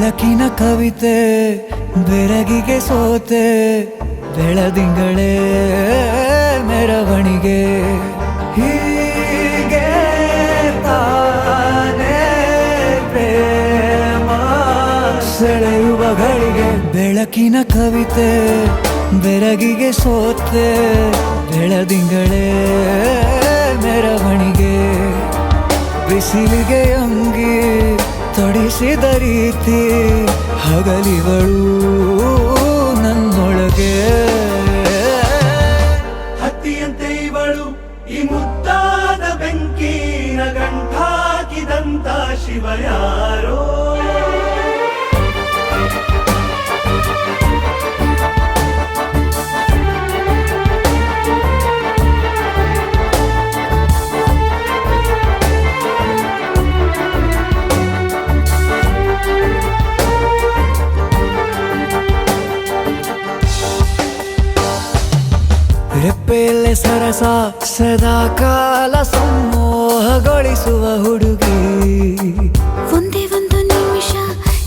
ಬೆಳಕಿನ ಕವಿತೆ ಬೆರಗಿಗೆ ಸೋತೆ ಬೆಳದಿಂಗಳೇ ಮೆರವಣಿಗೆ ಹೀಗೆ ತಾನೇ ಪ್ರೇಮ ಸೆಳೆಯುವ ಗಳಿಗೆ ಬೆಳಕಿನ ಕವಿತೆ ಬೆರಗಿಗೆ ಸೋತೆ ಬೆಳದಿಂಗಳೇ ಮೆರವಣಿಗೆ ಬಿಸಿಲಿಗೆ ಅಂಗಿ ತೊಡಿಸಿದ ರೀತಿ ಹಗಲಿಗಳು ನನ್ನೊಳಗೆ ಹತ್ತಿಯಂತೆ ಇವಳು ಈ ಮುದ್ದಾದ ಬೆಂಕಿನ ಗಂಟಾಕಿದಂತ ಶಿವ ಯಾರೋ ರೆಪ್ಪೆಯಲ್ಲೇ ಸರಸ ಸದಾ ಕಾಲ ಸಂಮೋಹಗೊಳಿಸುವ ಹುಡುಗಿ ಒಂದೇ ಒಂದು ನಿಮಿಷ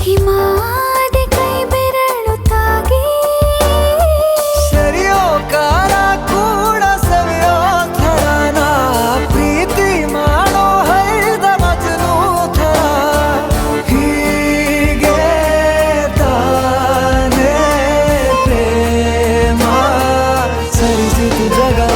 ಹಿಮಾದಿ ಕೈ ಬೆರಳು ತಾಗಿ ಸರಿಯೋ ಕಾಲ ಕೂಡ ಸವಿಯೋ ಥರನ ಪ್ರೀತಿ ಮಾಡೋ ಹೈದ ಮಜನು ಥರ ಹೀಗೆ ತಾನೇ ಪ್ರೇಮ ಸರಿಸಿತು ಜಗವ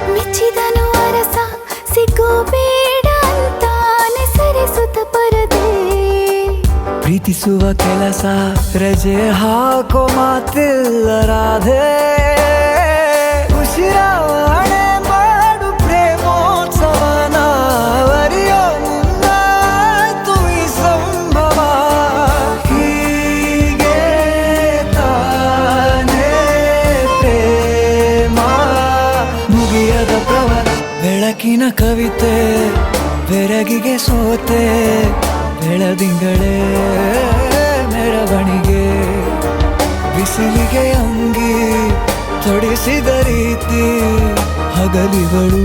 ಮೆಚ್ಚಿದನು ಅರಸ ಸಿಗೋ ಬೇಡ ಅಂತಾನೆ ಸರಿಸುತ್ತ ಪರದೆ ಪ್ರೀತಿಸುವ ಕೆಲಸ ರಜೆ ಹಾಕೋ ಮಾತಿಲ್ಲ ರಾಧೆ ಉಸಿರಾವಣೆ ಮಾಡು ಪ್ರೇಮೋತ್ಸವನ ವರಿಯೋ ಮುಂದಾಯ್ತು ಈ ಸಂಭವ ಹೀಗೆ ತಾನೇ ಪ್ರೇಮ ಮುಗಿಯದ ಪ್ರವರ ಬೆಳಕಿನ ಕವಿತೆ ಬೆರಗಿಗೆ ಸೋತೆ ಬೆಳದಿಂಗಳೇ ಮೆರವಣಿಗೆ ಬಿಸಿಲಿಗೆ ಅಂಗಿ ತೊಡಿಸಿದ ರೀತಿ ಹಗಲಿಗಳು